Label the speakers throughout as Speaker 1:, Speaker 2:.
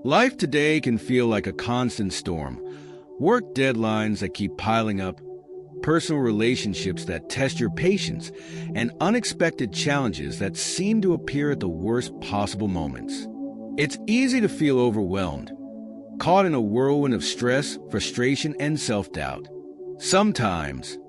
Speaker 1: Life today can feel like a constant storm. Work deadlines that keep piling up, personal relationships that test your patience, and unexpected challenges that seem to appear at the worst possible moments. It's easy to feel overwhelmed, caught in a whirlwind of stress, frustration, and self-doubt. Sometimes,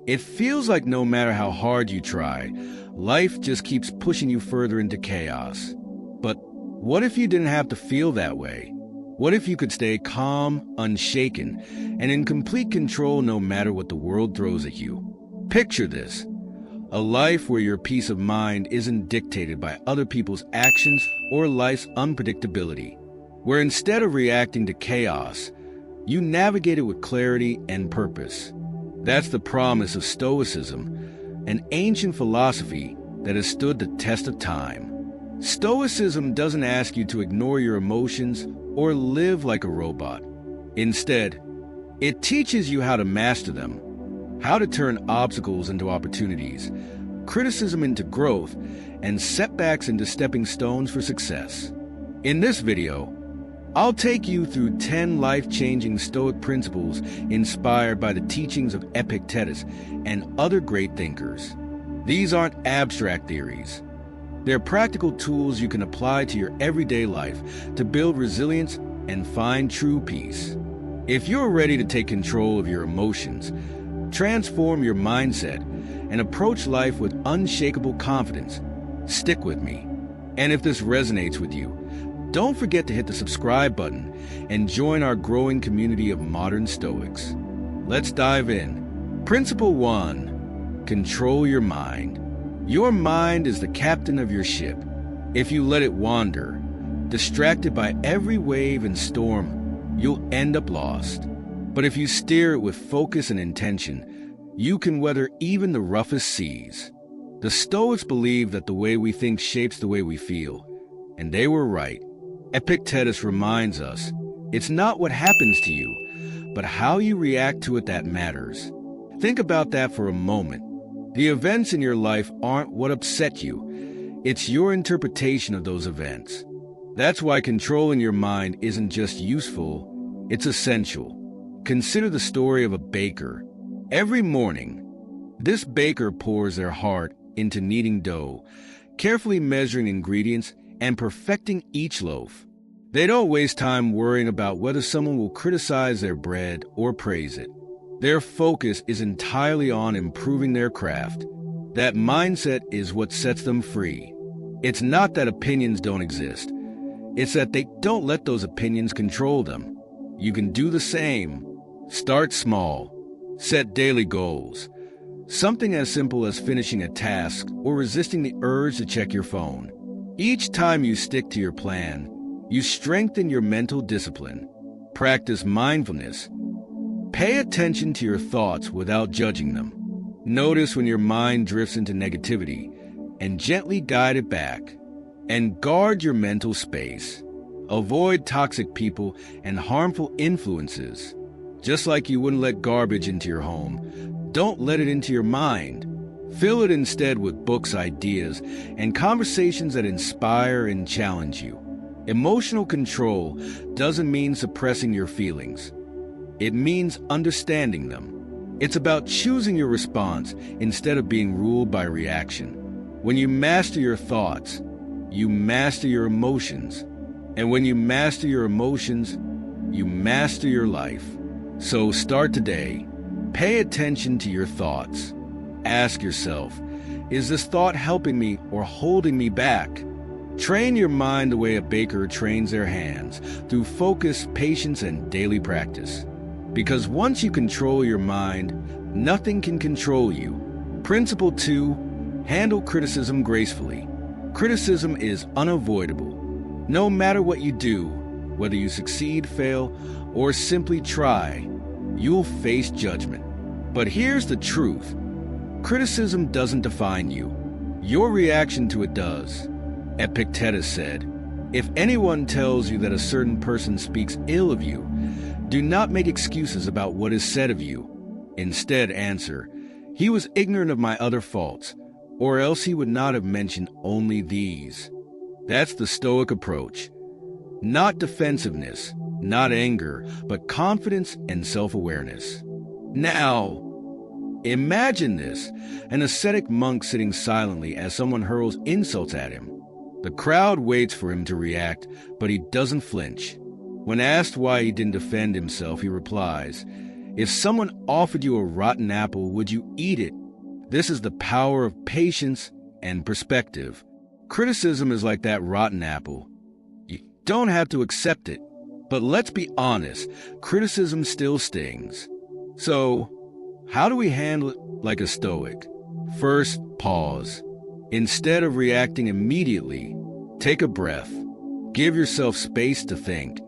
Speaker 1: it feels like no matter how hard you try, life just keeps pushing you further into chaos. But what if you didn't have to feel that way? What if you could stay calm, unshaken, and in complete control no matter what the world throws at you? Picture this: a life where your peace of mind isn't dictated by other people's actions or life's unpredictability, where instead of reacting to chaos, you navigate it with clarity and purpose. That's the promise of Stoicism, an ancient philosophy that has stood the test of time. Stoicism doesn't ask you to ignore your emotions or live like a robot. Instead, it teaches you how to master them, how to turn obstacles into opportunities, criticism into growth, and setbacks into stepping stones for success. In this video, I'll take you through 10 life-changing Stoic principles inspired by the teachings of Epictetus and other great thinkers. These aren't abstract theories. They're practical tools you can apply to your everyday life to build resilience and find true peace. If you're ready to take control of your emotions, transform your mindset, and approach life with unshakable confidence, stick with me. And if this resonates with you, don't forget to hit the subscribe button and join our growing community of modern Stoics. Let's dive in. Principle 1. Control your mind. Your mind is the captain of your ship. If you let it wander, distracted by every wave and storm, you'll end up lost. But if you steer it with focus and intention, you can weather even the roughest seas. The Stoics believe that the way we think shapes the way we feel, and they were right. Epictetus reminds us, it's not what happens to you, but how you react to it that matters. Think about that for a moment. The events in your life aren't what upset you. It's your interpretation of those events. That's why controlling your mind isn't just useful, it's essential. Consider the story of a baker. Every morning, this baker pours their heart into kneading dough, carefully measuring ingredients and perfecting each loaf. They don't waste time worrying about whether someone will criticize their bread or praise it. Their focus is entirely on improving their craft. That mindset is what sets them free. It's not that opinions don't exist. It's that they don't let those opinions control them. You can do the same. Start small. Set daily goals. Something as simple as finishing a task or resisting the urge to check your phone. Each time you stick to your plan, you strengthen your mental discipline. Practice mindfulness. Pay attention to your thoughts without judging them. Notice when your mind drifts into negativity and gently guide it back. And guard your mental space. Avoid toxic people and harmful influences. Just like you wouldn't let garbage into your home, don't let it into your mind. Fill it instead with books, ideas, and conversations that inspire and challenge you. Emotional control doesn't mean suppressing your feelings. It means understanding them. It's about choosing your response instead of being ruled by reaction. When you master your thoughts, you master your emotions. And when you master your emotions, you master your life. So start today. Pay attention to your thoughts. Ask yourself, is this thought helping me or holding me back? Train your mind the way a baker trains their hands, through focus, patience, and daily practice. Because once you control your mind, nothing can control you. Principle 2, handle criticism gracefully. Criticism is unavoidable. No matter what you do, whether you succeed, fail, or simply try, you'll face judgment. But here's the truth. Criticism doesn't define you. Your reaction to it does. Epictetus said, "If anyone tells you that a certain person speaks ill of you, do not make excuses about what is said of you. Instead, answer, 'He was ignorant of my other faults, or else he would not have mentioned only these.'" That's the Stoic approach. Not defensiveness, not anger, but confidence and self-awareness. Now, imagine this, an ascetic monk sitting silently as someone hurls insults at him. The crowd waits for him to react, but he doesn't flinch. When asked why he didn't defend himself, he replies, "If someone offered you a rotten apple, would you eat it?" This is the power of patience and perspective. Criticism is like that rotten apple. You don't have to accept it, but let's be honest, criticism still stings. So, how do we handle it like a Stoic? First, pause. Instead of reacting immediately, take a breath. Give yourself space to think.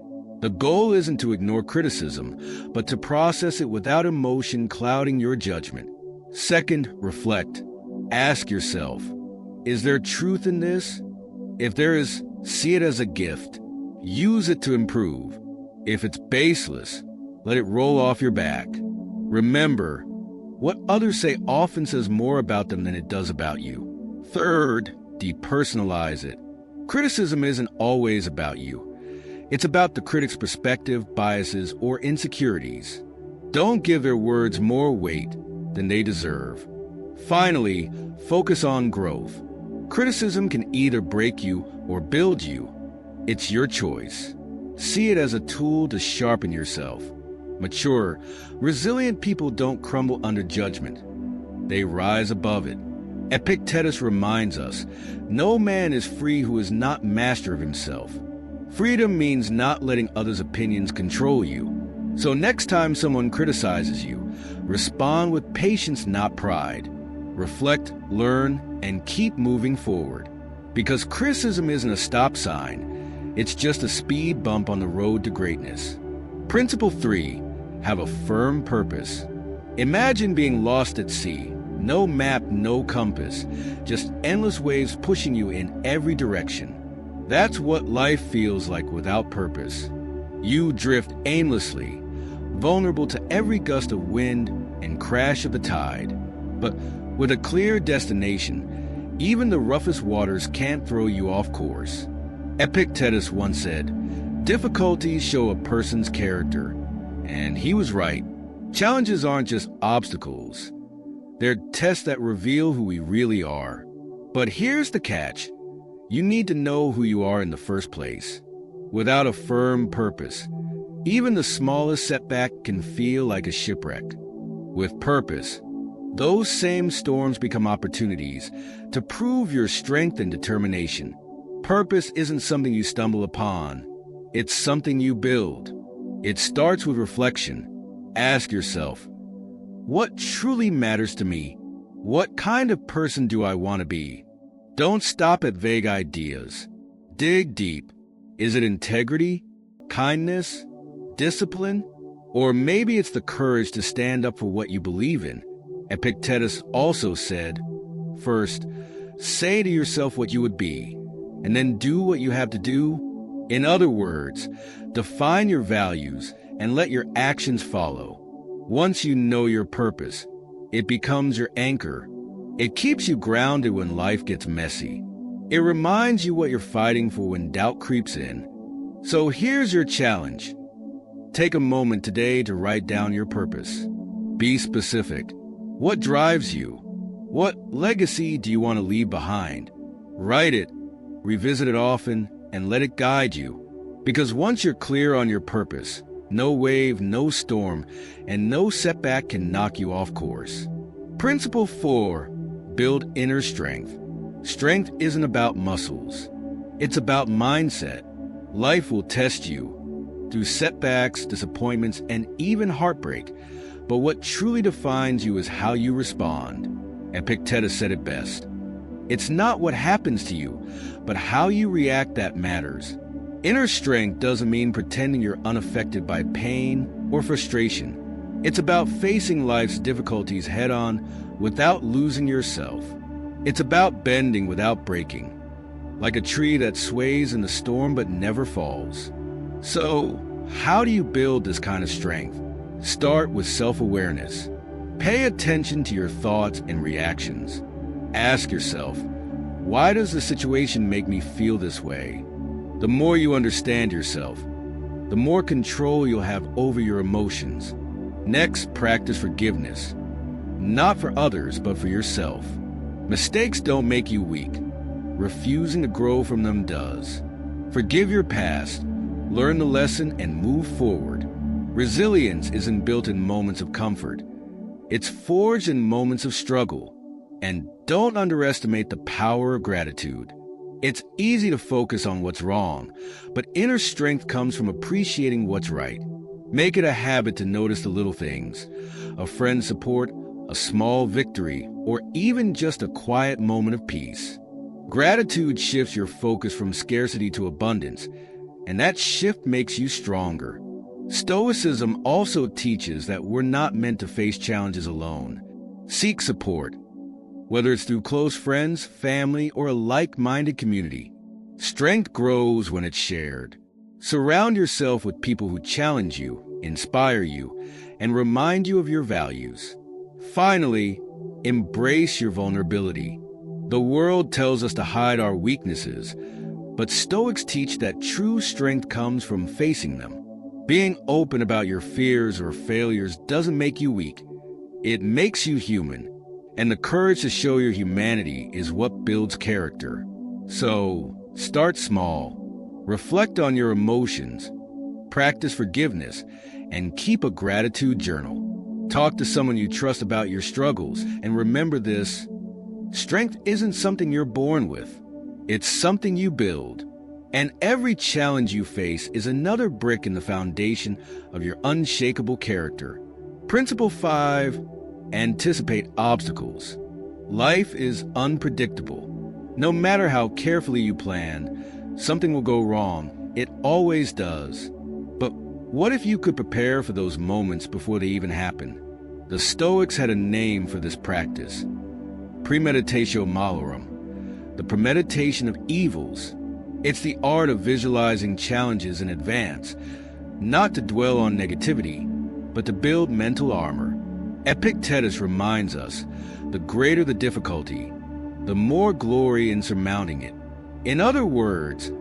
Speaker 1: The goal isn't to ignore criticism, but to process it without emotion clouding your judgment. Second, reflect. Ask yourself, is there truth in this? If there is, see it as a gift. Use it to improve. If it's baseless, let it roll off your back. Remember, what others say often says more about them than it does about you. Third, depersonalize it. Criticism isn't always about you. It's about the critic's perspective, biases, or insecurities. Don't give their words more weight than they deserve. Finally, focus on growth. Criticism can either break you or build you. It's your choice. See it as a tool to sharpen yourself. Mature, resilient people don't crumble under judgment. They rise above it. Epictetus reminds us, no man is free who is not master of himself. Freedom means not letting others' opinions control you. So next time someone criticizes you, respond with patience, not pride. Reflect, learn, and keep moving forward. Because criticism isn't a stop sign, it's just a speed bump on the road to greatness. Principle 3, have a firm purpose. Imagine being lost at sea. No map, no compass, just endless waves pushing you in every direction. That's what life feels like without purpose. You drift aimlessly, vulnerable to every gust of wind and crash of the tide. But with a clear destination, even the roughest waters can't throw you off course. Epictetus once said, "Difficulties show a person's character." And he was right. Challenges aren't just obstacles. They're tests that reveal who we really are. But here's the catch. You need to know who you are in the first place. Without a firm purpose, even the smallest setback can feel like a shipwreck. With purpose, those same storms become opportunities to prove your strength and determination. Purpose isn't something you stumble upon. It's something you build. It starts with reflection. Ask yourself, what truly matters to me? What kind of person do I want to be? Don't stop at vague ideas. Dig deep. Is it integrity, kindness, discipline? Or maybe it's the courage to stand up for what you believe in. Epictetus also said, first, say to yourself what you would be, and then do what you have to do. In other words, define your values and let your actions follow. Once you know your purpose, it becomes your anchor. It keeps you grounded when life gets messy. It reminds you what you're fighting for when doubt creeps in. So here's your challenge. Take a moment today to write down your purpose. Be specific. What drives you? What legacy do you want to leave behind? Write it, revisit it often, and let it guide you. Because once you're clear on your purpose, no wave, no storm, and no setback can knock you off course. Principle 4, build inner strength. Strength isn't about muscles. It's about mindset. Life will test you through setbacks, disappointments, and even heartbreak. But what truly defines you is how you respond. Epictetus said it best. It's not what happens to you, but how you react that matters. Inner strength doesn't mean pretending you're unaffected by pain or frustration. It's about facing life's difficulties head-on without losing yourself. It's about bending without breaking, like a tree that sways in the storm but never falls. So, how do you build this kind of strength? Start with self-awareness. Pay attention to your thoughts and reactions. Ask yourself, why does the situation make me feel this way? The more you understand yourself, the more control you'll have over your emotions. Next, practice forgiveness. Not for others, but for yourself. Mistakes don't make you weak. Refusing to grow from them does. Forgive your past, learn the lesson, and move forward. Resilience isn't built in moments of comfort. It's forged in moments of struggle. And don't underestimate the power of gratitude. It's easy to focus on what's wrong, but inner strength comes from appreciating what's right. Make it a habit to notice the little things, a friend's support, a small victory, or even just a quiet moment of peace. Gratitude shifts your focus from scarcity to abundance, and that shift makes you stronger. Stoicism also teaches that we're not meant to face challenges alone. Seek support, whether it's through close friends, family, or a like-minded community. Strength grows when it's shared. Surround yourself with people who challenge you, inspire you, and remind you of your values. Finally, embrace your vulnerability. The world tells us to hide our weaknesses, but Stoics teach that true strength comes from facing them. Being open about your fears or failures doesn't make you weak. It makes you human. And the courage to show your humanity is what builds character. So, start small. Reflect on your emotions. Practice forgiveness. And keep a gratitude journal. Talk to someone you trust about your struggles. And remember this: strength isn't something you're born with. It's something you build. And every challenge you face is another brick in the foundation of your unshakable character. Principle 5. Anticipate obstacles. Life is unpredictable. No matter how carefully you plan, something will go wrong. It always does. But what if you could prepare for those moments before they even happen? The Stoics had a name for this practice: Premeditatio Malorum, the premeditation of evils. It's the art of visualizing challenges in advance, not to dwell on negativity, but to build mental armor. Epictetus reminds us, the greater the difficulty, the more glory in surmounting it. In other words,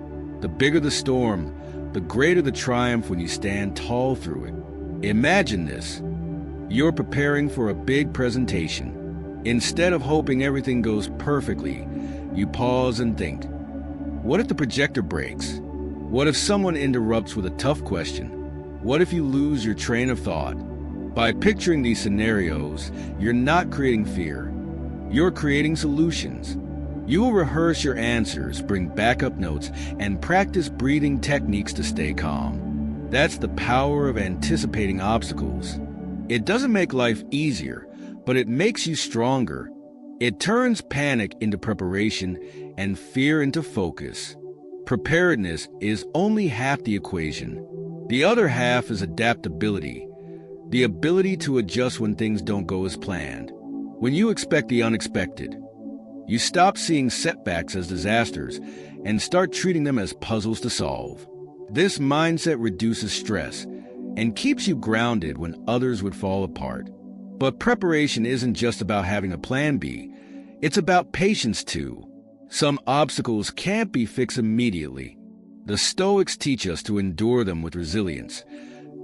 Speaker 1: the bigger the storm, the greater the triumph when you stand tall through it. Imagine this: you're preparing for a big presentation. Instead of hoping everything goes perfectly, you pause and think, what if the projector breaks? What if someone interrupts with a tough question? What if you lose your train of thought? By picturing these scenarios, you're not creating fear. You're creating solutions. You will rehearse your answers, bring backup notes, and practice breathing techniques to stay calm. That's the power of anticipating obstacles. It doesn't make life easier, but it makes you stronger. It turns panic into preparation and fear into focus. Preparedness is only half the equation. The other half is adaptability, the ability to adjust when things don't go as planned. When you expect the unexpected, you stop seeing setbacks as disasters and start treating them as puzzles to solve. This mindset reduces stress and keeps you grounded when others would fall apart. But preparation isn't just about having a plan B. It's about patience too. Some obstacles can't be fixed immediately. The Stoics teach us to endure them with resilience,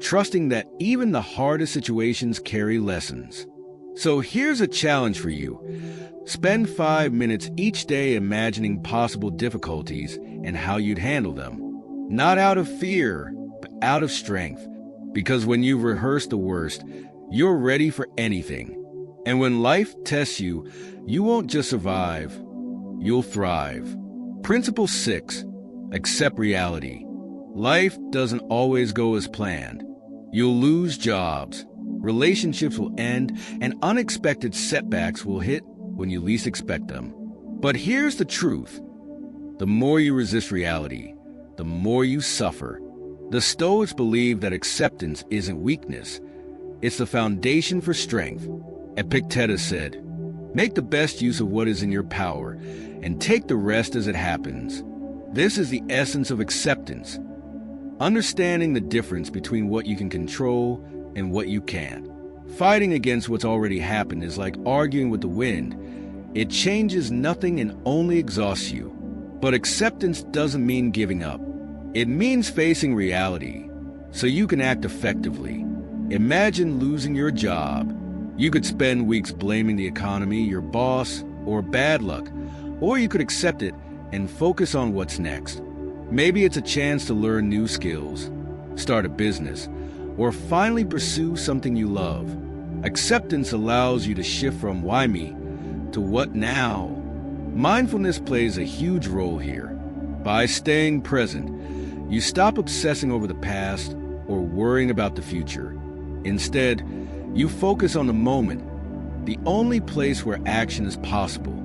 Speaker 1: trusting that even the hardest situations carry lessons. So here's a challenge for you. Spend 5 minutes each day imagining possible difficulties and how you'd handle them. Not out of fear, but out of strength. Because when you've rehearsed the worst, you're ready for anything. And when life tests you, you won't just survive, you'll thrive. Principle 6. Accept reality. Life doesn't always go as planned. You'll lose jobs, relationships will end, and unexpected setbacks will hit when you least expect them. But here's the truth. The more you resist reality, the more you suffer. The Stoics believe that acceptance isn't weakness. It's the foundation for strength. Epictetus said, "Make the best use of what is in your power, and take the rest as it happens." This is the essence of acceptance. Understanding the difference between what you can control and what you can't. Fighting against what's already happened is like arguing with the wind. It changes nothing and only exhausts you. But acceptance doesn't mean giving up. It means facing reality so you can act effectively. Imagine losing your job. You could spend weeks blaming the economy, your boss, or bad luck, or you could accept it and focus on what's next. Maybe it's a chance to learn new skills, start a business, or finally pursue something you love. Acceptance allows you to shift from why me to what now. Mindfulness plays a huge role here. By staying present, you stop obsessing over the past or worrying about the future. Instead, you focus on the moment, the only place where action is possible.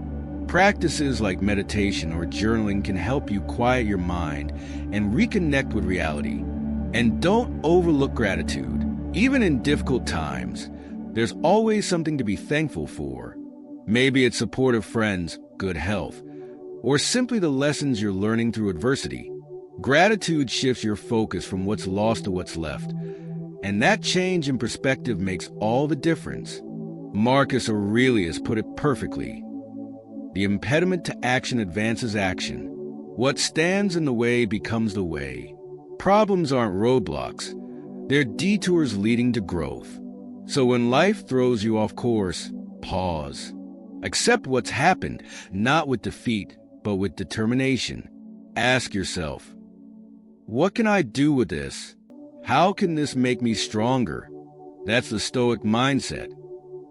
Speaker 1: Practices like meditation or journaling can help you quiet your mind and reconnect with reality. And don't overlook gratitude. Even in difficult times, there's always something to be thankful for. Maybe it's supportive friends, good health, or simply the lessons you're learning through adversity. Gratitude shifts your focus from what's lost to what's left, and that change in perspective makes all the difference. Marcus Aurelius put it perfectly. The impediment to action advances action. What stands in the way becomes the way. Problems aren't roadblocks. They're detours leading to growth. So when life throws you off course, pause. Accept what's happened, not with defeat, but with determination. Ask yourself, what can I do with this? How can this make me stronger? That's the Stoic mindset.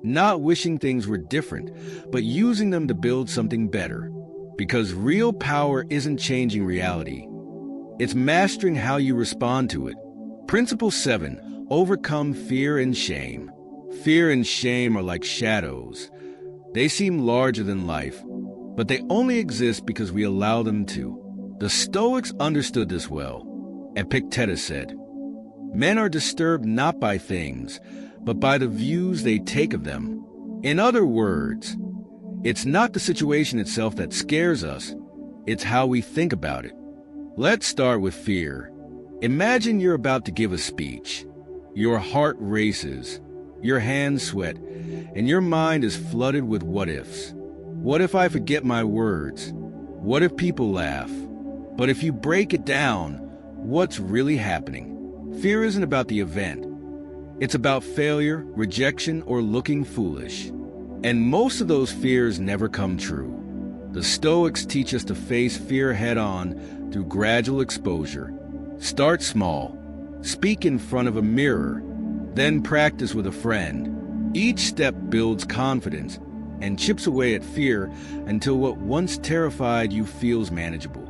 Speaker 1: Not wishing things were different, but using them to build something better. Because real power isn't changing reality. It's mastering how you respond to it. Principle 7, overcome fear and shame. Fear and shame are like shadows. They seem larger than life, but they only exist because we allow them to. The Stoics understood this well. Epictetus said, "Men are disturbed not by things, but by the views they take of them." In other words, it's not the situation itself that scares us, it's how we think about it. Let's start with fear. Imagine you're about to give a speech. Your heart races, your hands sweat, and your mind is flooded with what-ifs. What if I forget my words? What if people laugh? But if you break it down, what's really happening? Fear isn't about the event. It's about failure, rejection, or looking foolish. And most of those fears never come true. The Stoics teach us to face fear head-on through gradual exposure. Start small. Speak in front of a mirror. Then practice with a friend. Each step builds confidence and chips away at fear until what once terrified you feels manageable.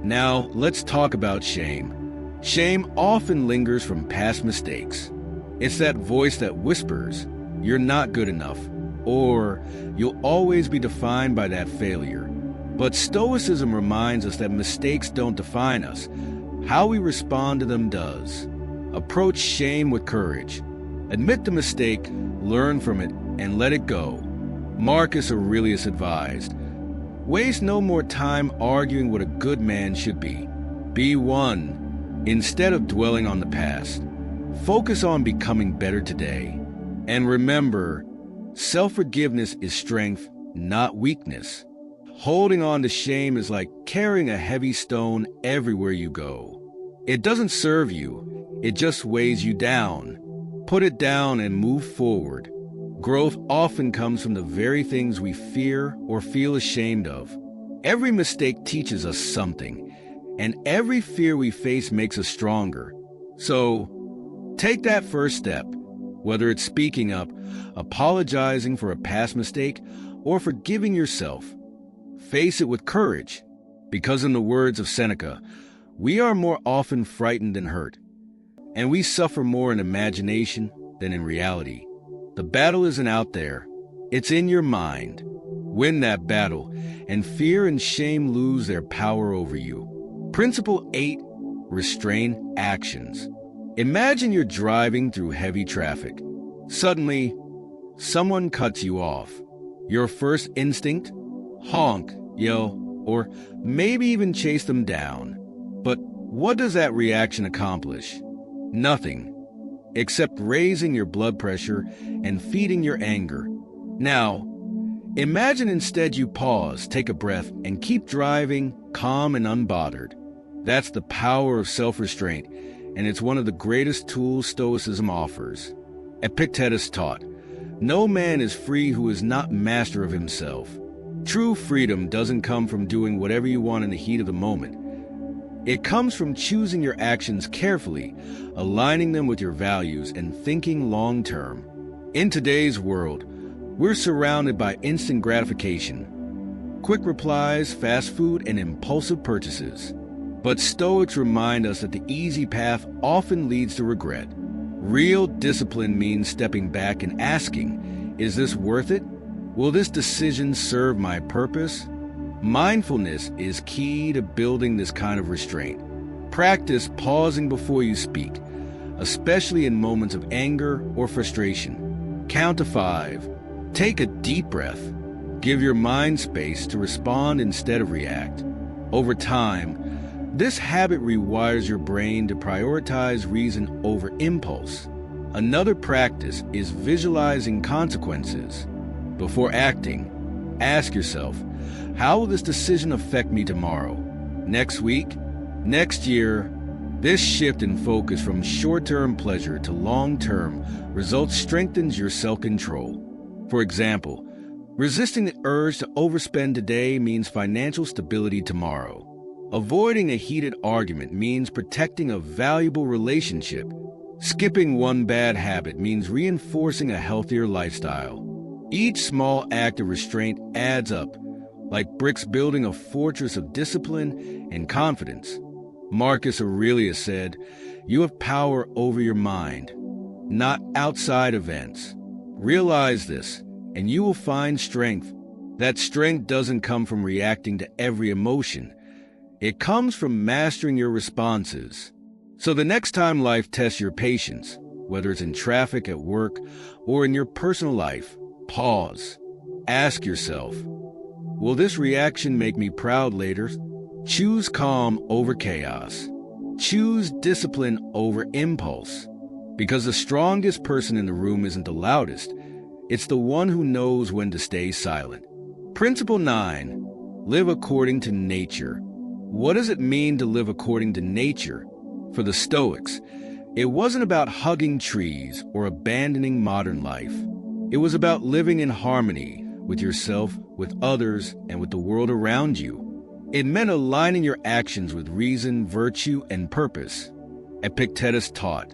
Speaker 1: Now, let's talk about shame. Shame often lingers from past mistakes. It's that voice that whispers, "You're not good enough," or "You'll always be defined by that failure." But Stoicism reminds us that mistakes don't define us. How we respond to them does. Approach shame with courage. Admit the mistake, learn from it, and let it go. Marcus Aurelius advised, "Waste no more time arguing what a good man should be. Be one. Instead of dwelling on the past, focus on becoming better today. And remember, self-forgiveness is strength, not weakness. Holding on to shame is like carrying a heavy stone everywhere you go. It doesn't serve you, it just weighs you down. Put it down and move forward. Growth often comes from the very things we fear or feel ashamed of. Every mistake teaches us something, and every fear we face makes us stronger. So, take that first step, whether it's speaking up, apologizing for a past mistake, or forgiving yourself. Face it with courage, because in the words of Seneca, we are more often frightened than hurt, and we suffer more in imagination than in reality. The battle isn't out there, it's in your mind. Win that battle, and fear and shame lose their power over you. Principle 8, restrain actions. Imagine you're driving through heavy traffic. Suddenly, someone cuts you off. Your first instinct? Honk, yell, or maybe even chase them down. But what does that reaction accomplish? Nothing, except raising your blood pressure and feeding your anger. Now, imagine instead you pause, take a breath, and keep driving calm and unbothered. That's the power of self-restraint, and it's one of the greatest tools Stoicism offers. Epictetus taught, "No man is free who is not master of himself." True freedom doesn't come from doing whatever you want in the heat of the moment. It comes from choosing your actions carefully, aligning them with your values, and thinking long-term. In today's world, we're surrounded by instant gratification, quick replies, fast food, and impulsive purchases. But Stoics remind us that the easy path often leads to regret. Real discipline means stepping back and asking, is this worth it? Will this decision serve my purpose? Mindfulness is key to building this kind of restraint. Practice pausing before you speak, especially in moments of anger or frustration. Count to 5. Take a deep breath. Give your mind space to respond instead of react. Over time, this habit rewires your brain to prioritize reason over impulse. Another practice is visualizing consequences. Before acting, ask yourself, how will this decision affect me tomorrow, next week, next year? This shift in focus from short-term pleasure to long-term results strengthens your self-control. For example, resisting the urge to overspend today means financial stability tomorrow. Avoiding a heated argument means protecting a valuable relationship. Skipping one bad habit means reinforcing a healthier lifestyle. Each small act of restraint adds up, like bricks building a fortress of discipline and confidence. Marcus Aurelius said, "You have power over your mind, not outside events." Realize this, and you will find strength. That strength doesn't come from reacting to every emotion. It comes from mastering your responses. So the next time life tests your patience, whether it's in traffic, at work, or in your personal life, pause. Ask yourself, will this reaction make me proud later? Choose calm over chaos. Choose discipline over impulse. Because the strongest person in the room isn't the loudest. It's the one who knows when to stay silent. Principle 9. Live according to nature. What does it mean to live according to nature? For the Stoics, it wasn't about hugging trees or abandoning modern life. It was about living in harmony with yourself, with others, and with the world around you. It meant aligning your actions with reason, virtue, and purpose. Epictetus taught,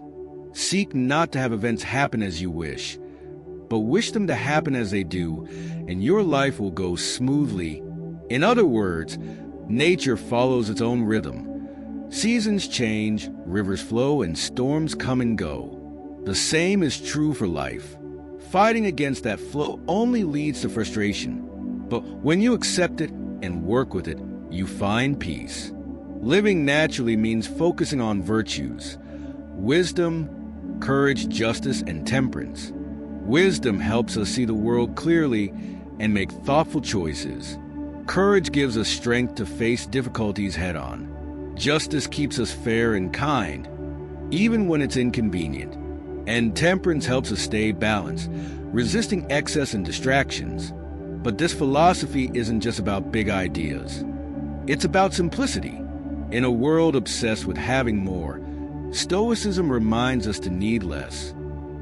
Speaker 1: "Seek not to have events happen as you wish, but wish them to happen as they do, and your life will go smoothly." In other words, nature follows its own rhythm. Seasons change, rivers flow, and storms come and go. The same is true for life. Fighting against that flow only leads to frustration. But when you accept it and work with it, you find peace. Living naturally means focusing on virtues: wisdom, courage, justice, and temperance. Wisdom helps us see the world clearly and make thoughtful choices. Courage gives us strength to face difficulties head-on. Justice keeps us fair and kind, even when it's inconvenient. And temperance helps us stay balanced, resisting excess and distractions. But this philosophy isn't just about big ideas. It's about simplicity. In a world obsessed with having more, Stoicism reminds us to need less.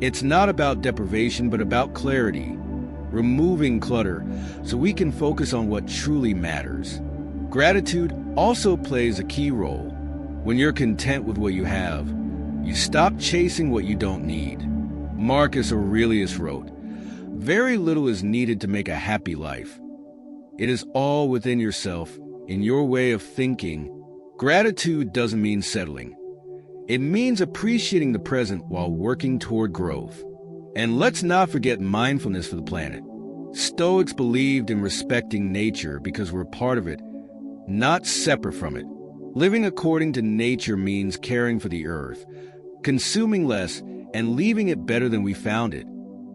Speaker 1: It's not about deprivation, but about clarity, removing clutter so we can focus on what truly matters. Gratitude also plays a key role. When you're content with what you have, you stop chasing what you don't need. Marcus Aurelius wrote, "Very little is needed to make a happy life. It is all within yourself, in your way of thinking." Gratitude doesn't mean settling. It means appreciating the present while working toward growth. And let's not forget mindfulness for the planet. Stoics believed in respecting nature because we're part of it, not separate from it. Living according to nature means caring for the earth, consuming less, and leaving it better than we found it.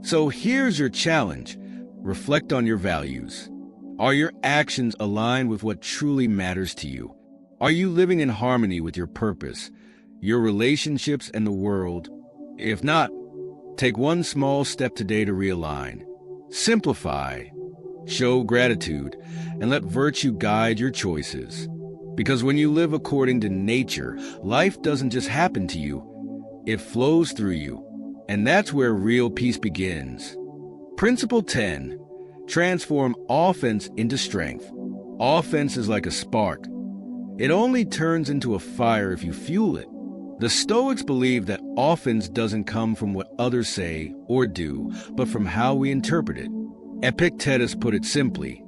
Speaker 1: So here's your challenge. Reflect on your values. Are your actions aligned with what truly matters to you? Are you living in harmony with your purpose, your relationships, and the world? If not, take one small step today to realign. Simplify, show gratitude, and let virtue guide your choices. Because when you live according to nature, life doesn't just happen to you, it flows through you. And that's where real peace begins. Principle 10. Transform offense into strength. Offense is like a spark. It only turns into a fire if you fuel it. The Stoics believe that offense doesn't come from what others say or do, but from how we interpret it. Epictetus put it simply: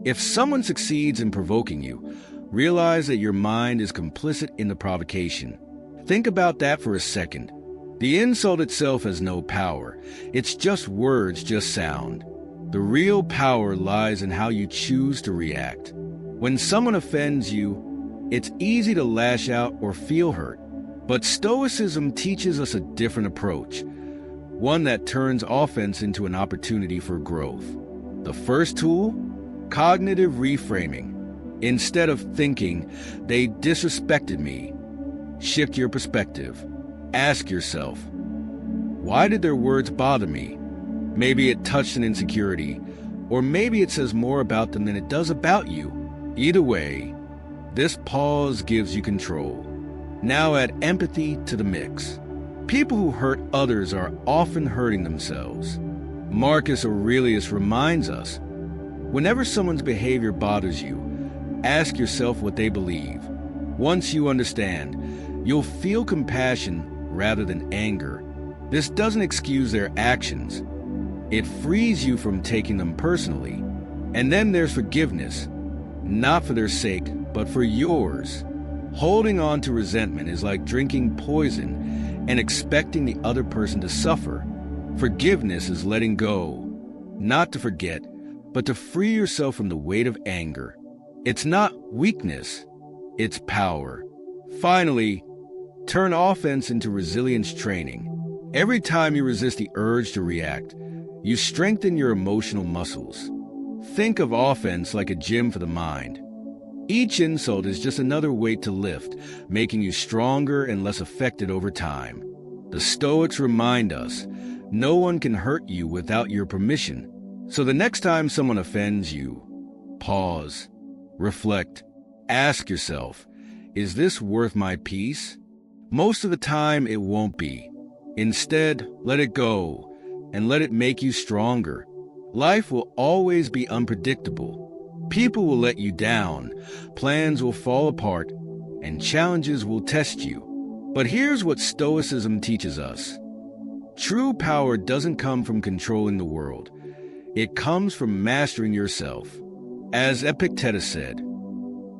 Speaker 1: if someone succeeds in provoking you, realize that your mind is complicit in the provocation. Think about that for a second. The insult itself has no power. It's just words, just sound. The real power lies in how you choose to react. When someone offends you, it's easy to lash out or feel hurt. But Stoicism teaches us a different approach, one that turns offense into an opportunity for growth. The first tool? Cognitive reframing. Instead of thinking, "they disrespected me," shift your perspective. Ask yourself, why did their words bother me? Maybe it touched an insecurity, or maybe it says more about them than it does about you. Either way, this pause gives you control. Now add empathy to the mix. People who hurt others are often hurting themselves. Marcus Aurelius reminds us, whenever someone's behavior bothers you, ask yourself what they believe. Once you understand, you'll feel compassion rather than anger. This doesn't excuse their actions. It frees you from taking them personally. And then there's forgiveness, not for their sake, but for yours. Holding on to resentment is like drinking poison and expecting the other person to suffer. Forgiveness is letting go, not to forget, but to free yourself from the weight of anger. It's not weakness, it's power. Finally, turn offense into resilience training. Every time you resist the urge to react, you strengthen your emotional muscles. Think of offense like a gym for the mind. Each insult is just another weight to lift, making you stronger and less affected over time. The Stoics remind us, no one can hurt you without your permission. So the next time someone offends you, pause, reflect, ask yourself, is this worth my peace? Most of the time, it won't be. Instead, let it go and let it make you stronger. Life will always be unpredictable. People will let you down, plans will fall apart, and challenges will test you. But here's what Stoicism teaches us. True power doesn't come from controlling the world. It comes from mastering yourself. As Epictetus said,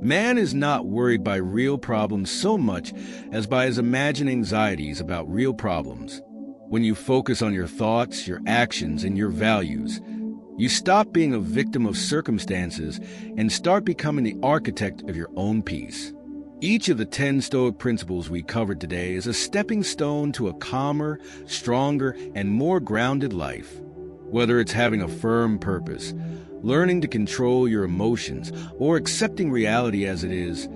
Speaker 1: man is not worried by real problems so much as by his imagined anxieties about real problems. When you focus on your thoughts, your actions, and your values, you stop being a victim of circumstances and start becoming the architect of your own peace. Each of the 10 Stoic principles we covered today is a stepping stone to a calmer, stronger, and more grounded life. Whether it's having a firm purpose, learning to control your emotions, or accepting reality as it is,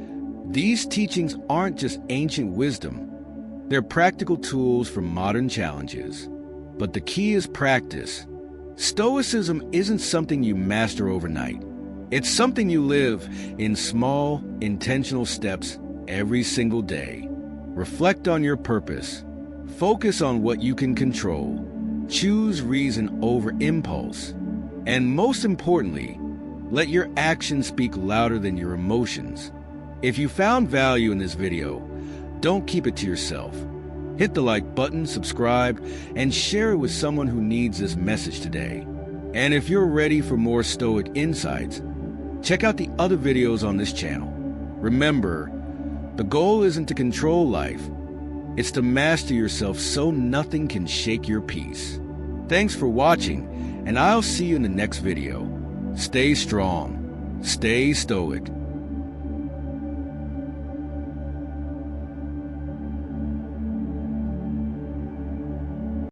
Speaker 1: these teachings aren't just ancient wisdom. They're practical tools for modern challenges. But the key is practice. Stoicism isn't something you master overnight. It's something you live in small, intentional steps every single day. Reflect on your purpose. Focus on what you can control. Choose reason over impulse. And most importantly, let your actions speak louder than your emotions. If you found value in this video, don't keep it to yourself. Hit the like button, subscribe, and share it with someone who needs this message today. And if you're ready for more Stoic insights, check out the other videos on this channel. Remember, the goal isn't to control life. It's to master yourself so nothing can shake your peace. Thanks for watching, and I'll see you in the next video. Stay strong, stay stoic,